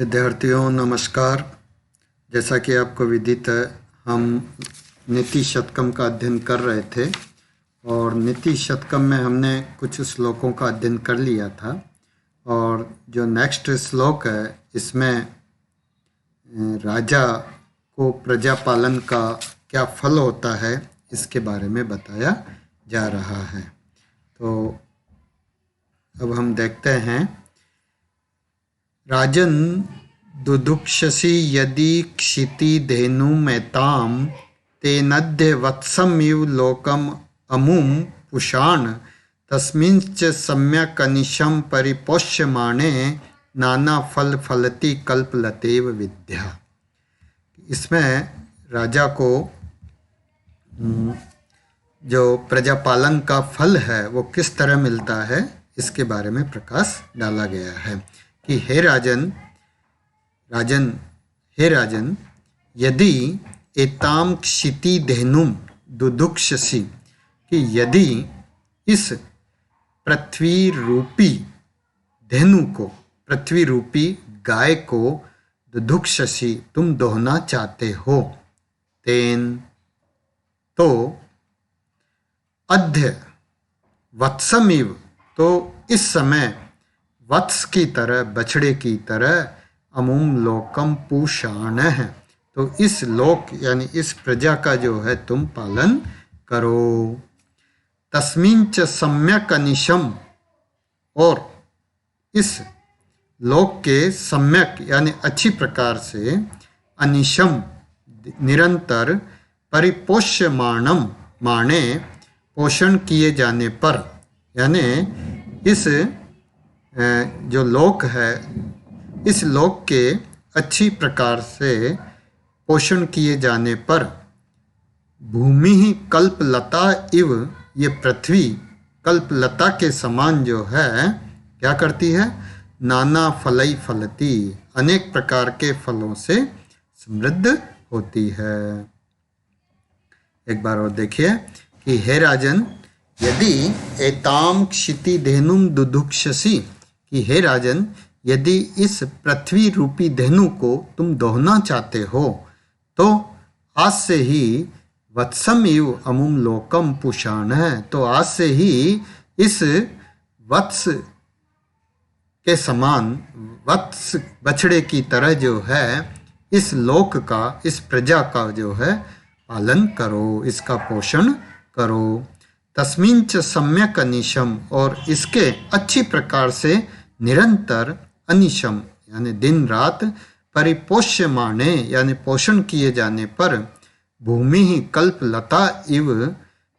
विद्यार्थियों नमस्कार। जैसा कि आपको विदित है, हम नीति शतकम का अध्ययन कर रहे थे और नीति शतकम में हमने कुछ श्लोकों का अध्ययन कर लिया था। और जो नेक्स्ट श्लोक है इसमें राजा को प्रजा पालन का क्या फल होता है इसके बारे में बताया जा रहा है। तो अब हम देखते हैं। राजन दुदुक्षसि यदि क्षिति धेनुमेतां तेनद्य वत्समिव लोकम अमुम पुषाण तस्मिंश्च सम्यकनिशं परिपोष्यमाणे नाना फल फलति कल्पलतेव विद्या। इसमें राजा को जो प्रजापालन का फल है वो किस तरह मिलता है इसके बारे में प्रकाश डाला गया है कि हे राजन यदि एताम क्षिति धेनुम दुदुक्षसि, कि यदि इस पृथ्वी रूपी धेनु को, पृथ्वी रूपी गाय को दुदुक्षसि तुम दोहना चाहते हो, तेन तो अद्य वत्समिव, तो इस समय वत्स की तरह, बछड़े की तरह, अमुम लोकम पूषाण है, तो इस लोक यानी इस प्रजा का जो है तुम पालन करो। तस्मिंच सम्यक अनिशम, और इस लोक के सम्यक यानी अच्छी प्रकार से, अनिशम निरंतर, परिपोष्यमाणम माने पोषण किए जाने पर, यानी इस जो लोक है इस लोक के अच्छी प्रकार से पोषण किए जाने पर, भूमि ही कल्पलता इव, ये पृथ्वी कल्पलता के समान जो है क्या करती है, नाना फलई फलती, अनेक प्रकार के फलों से समृद्ध होती है। एक बार और देखिए कि हे राजन यदि एताम क्षिति धेनुम दुदुक्षसि, कि हे राजन यदि इस पृथ्वी रूपी धेनु को तुम दोहना चाहते हो, तो आज से ही वत्सम इव अमुम लोकम पुषाण है, तो आज से ही इस वत्स के समान, वत्स बछड़े की तरह जो है इस लोक का, इस प्रजा का जो है पालन करो, इसका पोषण करो। तस्मिंच सम्यक अनिशम, और इसके अच्छी प्रकार से निरंतर, अनिशम यानी दिन रात, परिपोष्यमाणे यानी पोषण किए जाने पर, भूमि ही कल्पलता इव,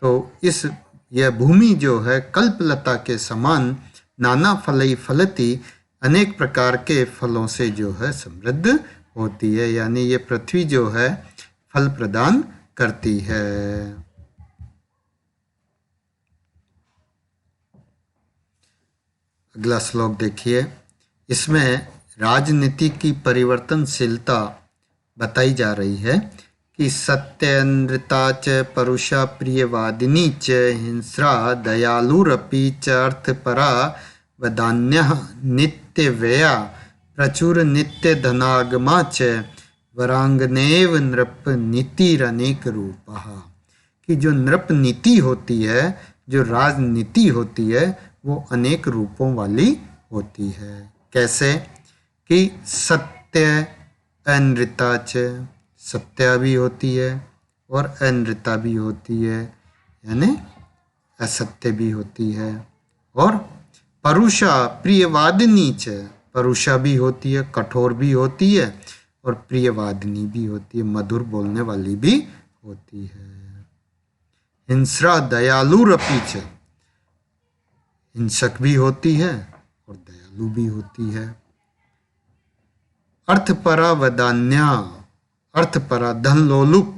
तो इस यह भूमि जो है कल्पलता के समान, नाना फलई फलती, अनेक प्रकार के फलों से जो है समृद्ध होती है, यानी ये पृथ्वी जो है फल प्रदान करती है। अगला श्लोक देखिए। इसमें राजनीति की परिवर्तनशीलता बताई जा रही है कि सत्यनृता च परुषा प्रियवादिनी च हिंस्रा दयालुरपि च अर्थपरा वदान्यः नित्यव्यया प्रचुर नित्य धनागमा च वरांगनेव नृप नीतिरनेक रूपः, कि जो नृप नीति होती है, जो राजनीति होती है, वो अनेक रूपों वाली होती है। कैसे कि सत्य अनृता च, सत्या भी होती है और अनृता भी होती है, यानी असत्य भी होती है, और परुषा प्रियवादिनी च, परुषा भी होती है, कठोर भी होती है, और प्रियवादिनी भी होती है, मधुर बोलने वाली भी होती है। हिंस्रा दयालुरपि च, हिंसक भी होती है और दयालु भी होती है। अर्थपरा वदान्या, अर्थपरा धन लोलुप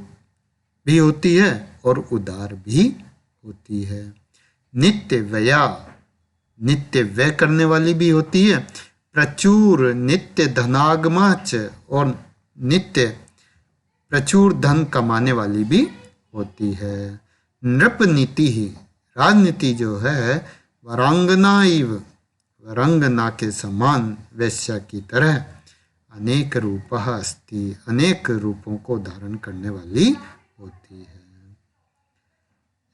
भी होती है और उदार भी होती है। नित्य व्यया, नित्य व्यय करने वाली भी होती है। प्रचुर नित्य धनागमा च, और नित्य प्रचुर धन कमाने वाली भी होती है। नृप नीति ही, राजनीति जो है वरांगना इव, वरांगना के समान, वैश्या की तरह, अनेक रूपः अस्ति, अनेक रूपों को धारण करने वाली होती है।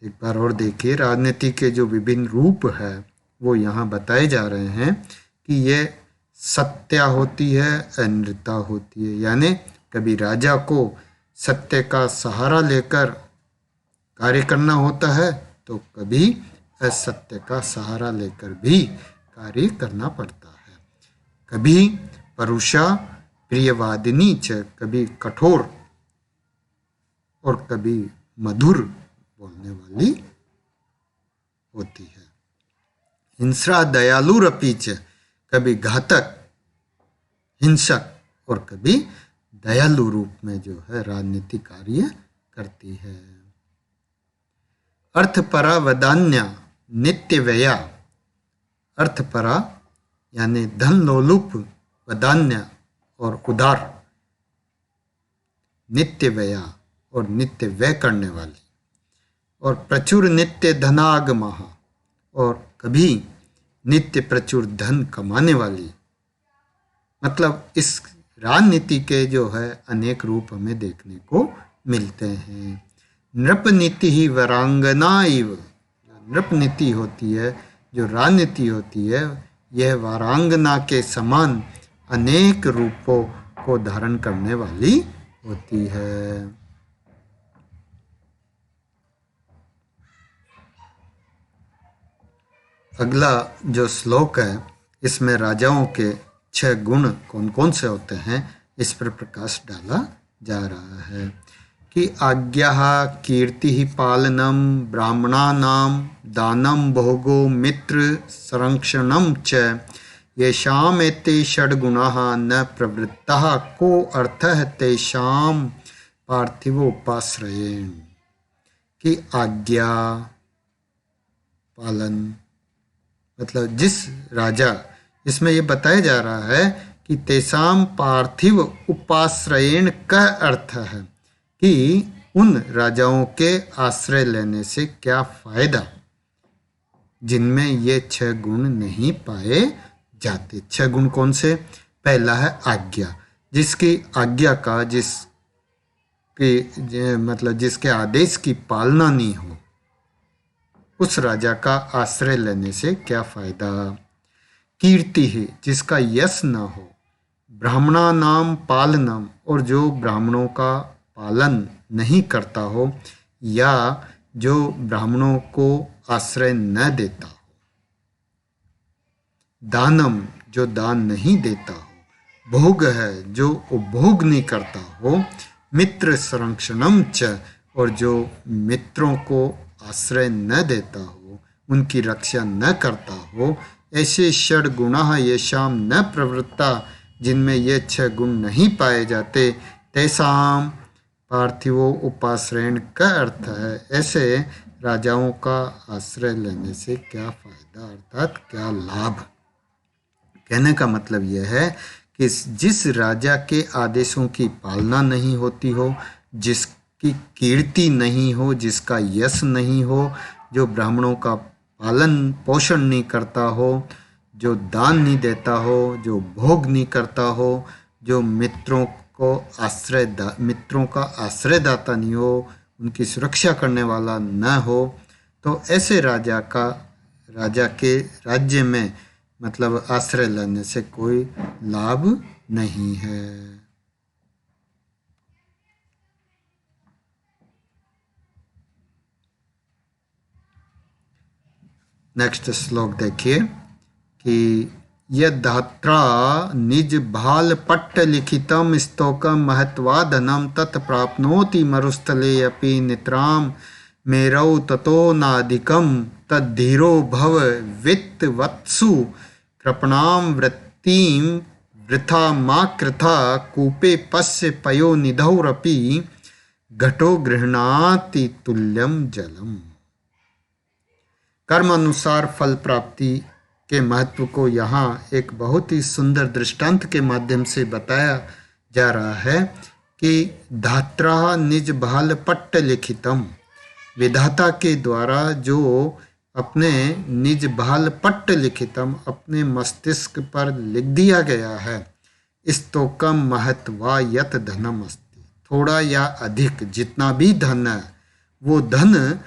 एक बार और देखिए, राजनीति के जो विभिन्न रूप है वो यहाँ बताए जा रहे हैं कि ये सत्या होती है, अनृता होती है, यानी कभी राजा को सत्य का सहारा लेकर कार्य करना होता है तो कभी असत्य का सहारा लेकर भी कार्य करना पड़ता है। कभी परुषा प्रियवादिनी च, कभी कठोर और कभी मधुर बोलने वाली होती है। हिंसा दयालुरपि च, कभी घातक हिंसक और कभी दयालु रूप में जो है राजनीति कार्य करती है। अर्थपरा वदान्या नित्य व्यया, अर्थपरा यानी धन लोलुप, वदान्या और उदार, नित्य व्यया और नित्य व्यय करने वाली, और प्रचुर नित्य धनागमः, और कभी नित्य प्रचुर धन कमाने वाली। मतलब इस राजनीति के जो है अनेक रूप हमें देखने को मिलते हैं। नृपनीति ही वरांगना इव, नृपनीति होती है, जो राजनीति होती है, यह वारांगना के समान अनेक रूपों को धारण करने वाली होती है। अगला जो श्लोक है इसमें राजाओं के 6 गुण कौन कौन से होते हैं इस पर प्रकाश डाला जा रहा है कि आज्ञा कीर्ति पालनम ब्राह्मणानाम दानम भोगो मित्र संरक्षणम च येषाम एते षड्गुणाः न प्रवृत्ताः को अर्थः तेषाम पार्थिवोपाश्रयेण। कि आज्ञा पालन मतलब जिस राजा, इसमें ये बताया जा रहा है कि तेसाम पार्थिव उपाश्रयेण का अर्थ है कि उन राजाओं के आश्रय लेने से क्या फायदा जिनमें ये 6 गुण नहीं पाए जाते। 6 गुण कौन से? पहला है आज्ञा, जिसकी आज्ञा का जिसके आदेश की पालना नहीं हो उस राजा का आश्रय लेने से क्या फायदा। कीर्ति है, जिसका यश न हो। ब्राह्मणा नाम पालनम, और जो ब्राह्मणों का पालन नहीं करता हो या जो ब्राह्मणों को आश्रय न देता हो। दानम, जो दान नहीं देता हो। भोग है, जो उपभोग नहीं करता हो। मित्र संरक्षणम च, और जो मित्रों को आश्रय न देता हो, उनकी रक्षा न करता हो। ऐसे षड गुणाः येषाम न प्रवृत्ता, जिनमें ये 6 गुण नहीं पाए जाते। तेषाम पार्थिवो उपाश्रयण का अर्थ है ऐसे राजाओं का आश्रय लेने से क्या फायदा, अर्थात क्या लाभ। कहने का मतलब यह है कि जिस राजा के आदेशों की पालना नहीं होती हो, जिसकी कीर्ति नहीं हो, जिसका यश नहीं हो, जो ब्राह्मणों का पालन पोषण नहीं करता हो, जो दान नहीं देता हो, जो भोग नहीं करता हो, जो मित्रों का आश्रयदाता नहीं हो, उनकी सुरक्षा करने वाला न हो, तो ऐसे राजा के राज्य में मतलब आश्रय लेने से कोई लाभ नहीं है। नेक्स्ट श्लोक देखिए कि यद्धात्रा निज भाल पट्ट लिखितम स्तोकम महत्वाधनम तत् प्राप्नोति मरुस्थले अपि नित्राम मेरौ ततो नाधिकम तद्धीरो भव वित्तवत्सु कृपणाम वृत्तिम वृथा मा कृथा कूपे पश्य पयो निधौरपि घटो गृह्णाति तुल्यम जलम। कर्म अनुसार फल प्राप्ति के महत्व को यहाँ एक बहुत ही सुंदर दृष्टांत के माध्यम से बताया जा रहा है कि धात्रा निज भाल पट्ट लिखितम, विधाता के द्वारा जो अपने निज भाल पट्ट लिखितम अपने मस्तिष्क पर लिख दिया गया है, स्तोकम महत्वा यत धनम अस्ति, थोड़ा या अधिक जितना भी धन है वो धन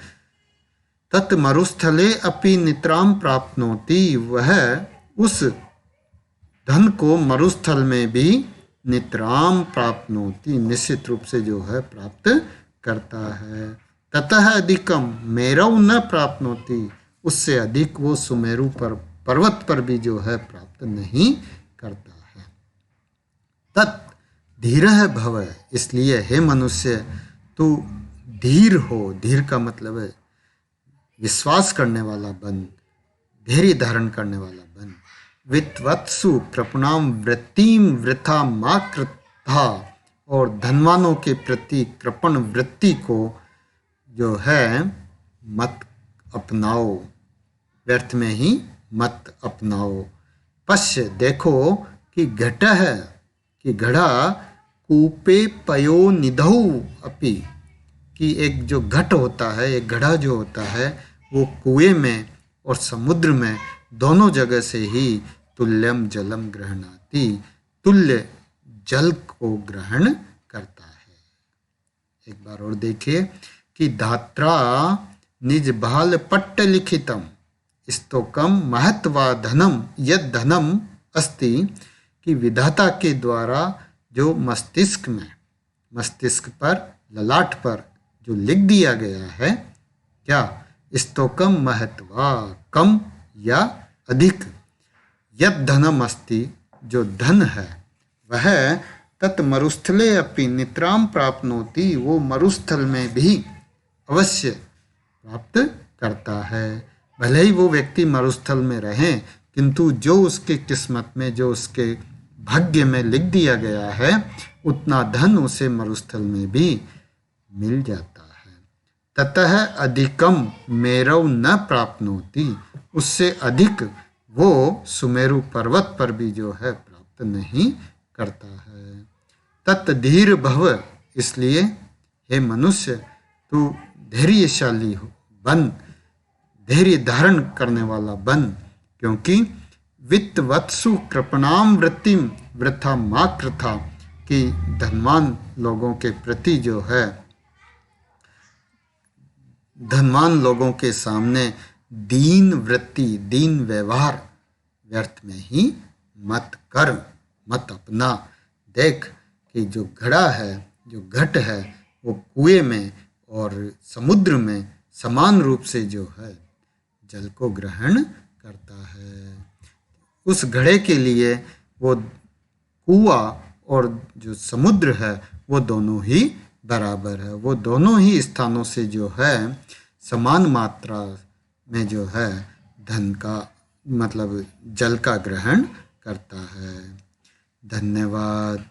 तत् मरुस्थले अपि नितराम प्राप्नोति, वह उस धन को मरुस्थल में भी नितराम प्राप्नोति, निश्चित रूप से जो है प्राप्त करता है। ततः अधिकम मेरव न प्राप्नोति, उससे अधिक वो सुमेरु पर पर्वत पर भी जो है प्राप्त नहीं करता है। तत् धीरः भव, इसलिए हे मनुष्य तू धीर हो, धीर का मतलब है विश्वास करने वाला बन, धैर्य धारण करने वाला बन। वित्वत्सु कृपणाम वृत्तिम वृथा मा कृथा, और धनवानों के प्रति कृपण वृत्ति को जो है मत अपनाओ, व्यर्थ में ही मत अपनाओ। पश्य देखो कि घट है कि घड़ा कूपे पयो निधौ अपि, कि एक जो घट होता है, एक घड़ा जो होता है वो कुएं में और समुद्र में दोनों जगह से ही तुल्यम जलम ग्रहणाति, तुल्य जल को ग्रहण करता है। एक बार और देखिए कि धात्रा निज भाल पट्ट लिखितम स्तोकम महत्वा धनम यद धनम अस्ति, कि विधाता के द्वारा जो मस्तिष्क पर ललाट पर जो लिख दिया गया है, क्या स्तोकम महत्वा कम या अधिक, यद धनम अस्ति जो धन है वह तत् मरुस्थले अपि नितराम प्राप्नोति, वो मरुस्थल में भी अवश्य प्राप्त करता है। भले ही वो व्यक्ति मरुस्थल में रहे, किंतु जो उसके किस्मत में, जो उसके भाग्य में लिख दिया गया है उतना धन उसे मरुस्थल में भी मिल जाता है। ततः अधिकम मेरव न प्राप्नोति, उससे अधिक वो सुमेरु पर्वत पर भी जो है प्राप्त नहीं करता है। तत् धीर भव, इसलिए हे मनुष्य तू धैर्यशाली हो बन, धैर्य धारण करने वाला बन, क्योंकि वित्तवत्सु कृपणाम वृत्तिम वृथा मा कृथा, कि धनवान लोगों के प्रति जो है, धनवान लोगों के सामने दीन वृत्ति, दीन व्यवहार व्यर्थ में ही मत कर, मत अपना। देख कि जो घड़ा है, जो घट है, वो कुएं में और समुद्र में समान रूप से जो है जल को ग्रहण करता है। उस घड़े के लिए वो कुआं और जो समुद्र है वो दोनों ही बराबर है, वो दोनों ही स्थानों से जो है समान मात्रा में जो है धन का मतलब जल का ग्रहण करता है। धन्यवाद।